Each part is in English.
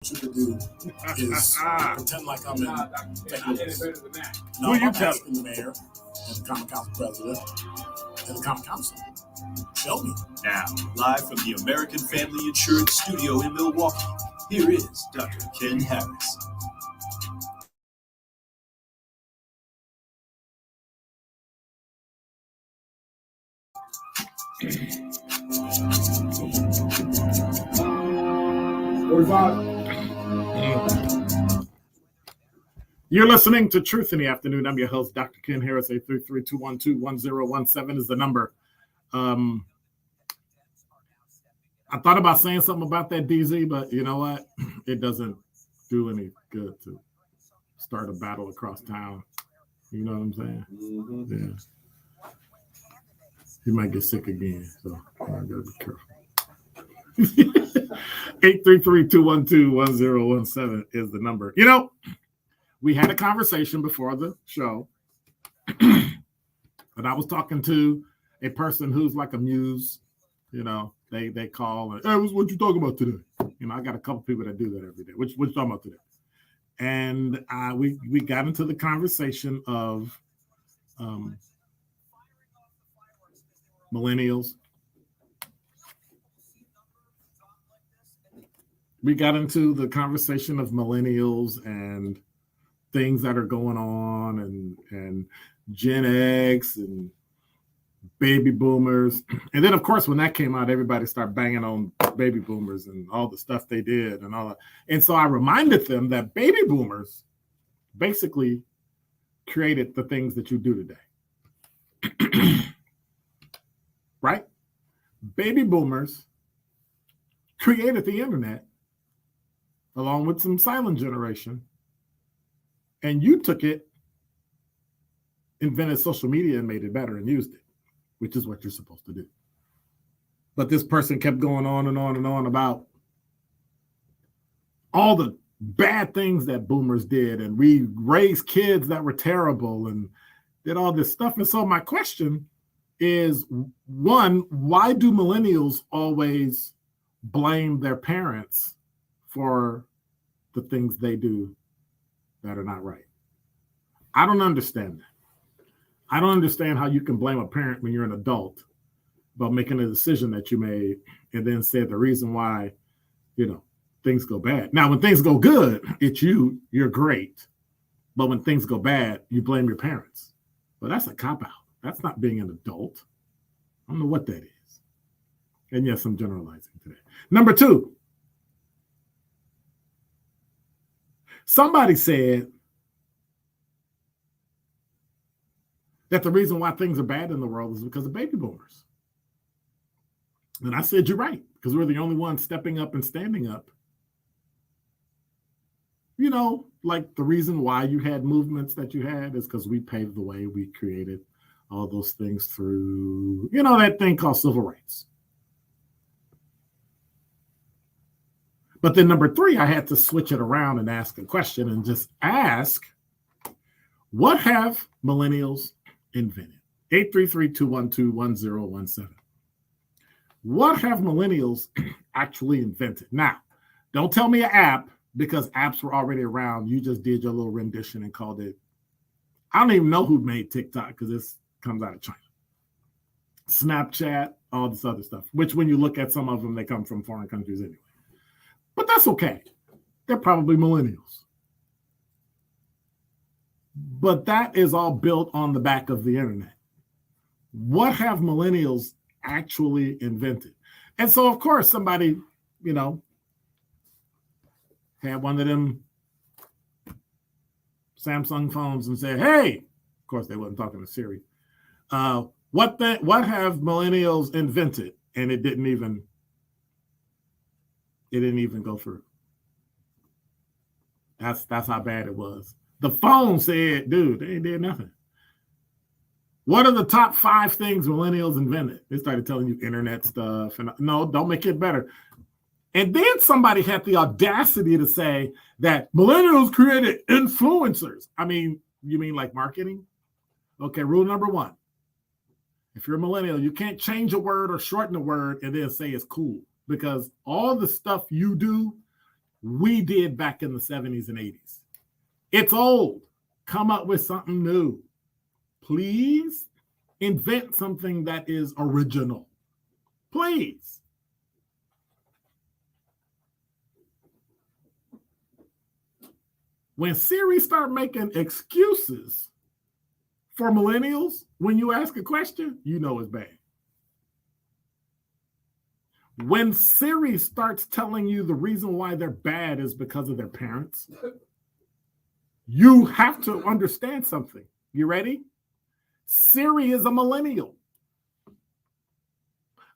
to do is pretend like I'm in St. Louis. Who No, you I'm tell? asking the mayor and the common council president and the common council. Show me. Now, live from the American Family Insurance Studio in Milwaukee, here is Dr. Ken Harris. You're listening to Truth in the Afternoon. I'm your host, Dr. Ken Harris. 833-212-1017 is the number. I thought about saying something about that, DZ, but you know what? It doesn't do any good to start a battle across town. You know what I'm saying? Mm-hmm. Yeah. He might get sick again, so I gotta be careful. 833-212-1017 is the number. You know, we had a conversation before the show, and I was talking to a person who's like a muse. You know, they call and, hey, what you talking about today? You know, I got a couple people that do that every day. What you talking about today? And we got into the conversation of millennials. We got into the conversation of millennials and things that are going on and Gen X and baby boomers. And then, of course, when that came out, everybody started banging on baby boomers and all the stuff they did and all that. And so I reminded them that baby boomers basically created the things that you do today. Right? Baby boomers created the internet along with some silent generation. And you took it, invented social media and made it better and used it, which is what you're supposed to do. But this person kept going on and on and on about all the bad things that boomers did. And we raised kids that were terrible and did all this stuff. And so my question is, one, why do millennials always blame their parents for the things they do that are not right? I don't understand that. I don't understand how you can blame a parent when you're an adult about making a decision that you made and then say the reason why, you know, things go bad. Now, when things go good, it's you're great. But when things go bad, you blame your parents. Well, that's a cop-out. That's not being an adult. I don't know what that is. And yes, I'm generalizing today. Number two, somebody said that the reason why things are bad in the world is because of baby boomers. And I said, you're right, because we're the only ones stepping up and standing up. You know, like the reason why you had movements that you had is because we paved the way. We created all those things through, you know, that thing called civil rights. But then number three, I had to switch it around and ask a question and just ask, what have millennials invented? 833-212-1017. What have millennials actually invented? Now, don't tell me an app, because apps were already around. You just did your little rendition and called it. I don't even know who made TikTok because this comes out of China. Snapchat, all this other stuff, which when you look at some of them, they come from foreign countries anyway. But that's okay. They're probably millennials. But that is all built on the back of the internet. What have millennials actually invented? And so, of course, somebody, you know, had one of them Samsung phones and said, hey, of course, they wasn't talking to Siri. What have millennials invented? And it didn't even go through. That's how bad it was. The phone said, dude, they ain't did nothing. What are the top 5 things millennials invented? They started telling you internet stuff. And no, don't make it better. And then somebody had the audacity to say that millennials created influencers. I mean, you mean like marketing? Okay, rule number 1. If you're a millennial, you can't change a word or shorten a word and then say it's cool. Because all the stuff you do we did back in the 70s and 80s. It's old. Come up with something new. Please invent something that is original. Please. When Siri start making excuses for millennials, when you ask a question, you know it's bad. When Siri starts telling you the reason why they're bad is because of their parents, you have to understand something. You ready? Siri is a millennial.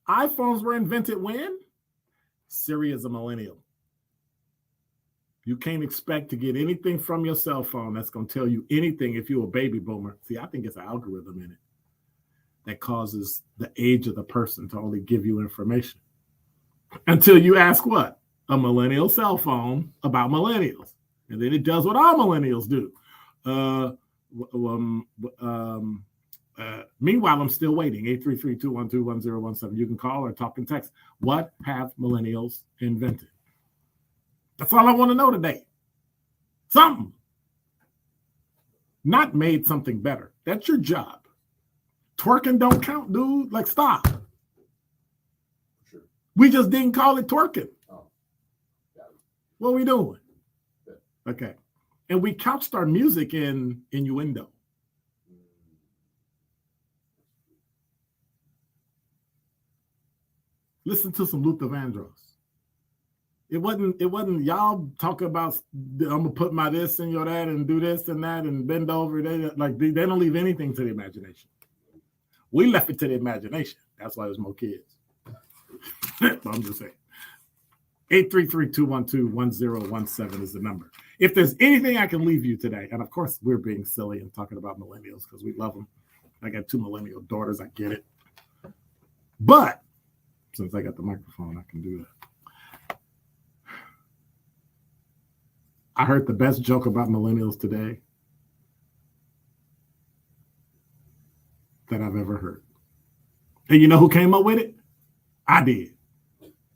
iPhones were invented when? Siri is a millennial. You can't expect to get anything from your cell phone that's going to tell you anything if you're a baby boomer. See, I think it's an algorithm in it that causes the age of the person to only give you information. Until you ask what? A millennial cell phone about millennials. And then it does what all millennials do. Meanwhile, I'm still waiting. 833-212-1017. You can call or talk and text. What have millennials invented? That's all I want to know today. Something. Not made something better. That's your job. Twerking don't count, dude. Like, stop. Sure. We just didn't call it twerking. Oh. What are we doing? Yeah. Okay. And we couched our music in innuendo. Listen to some Luther Vandross. It wasn't y'all talking about I'm gonna put my this and your that and do this and that and bend over. They don't leave anything to the imagination. We left it to the imagination. That's why there's more kids. I'm just saying. 833-212-1017 is the number. If there's anything I can leave you today, and of course we're being silly and talking about millennials because we love them. I got 2 millennial daughters. I get it. But since I got the microphone, I can do that. I heard the best joke about millennials today that I've ever heard. And you know who came up with it? I did.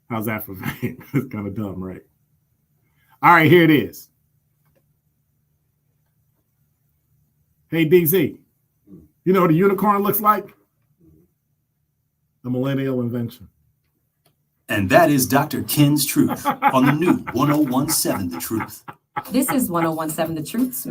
How's that for fame? It's kind of dumb, right? All right, here it is. Hey, DZ, you know what a unicorn looks like? A millennial invention. And that is Dr. Ken's Truth on the new 1017 The Truth. This is 1017 The Truth.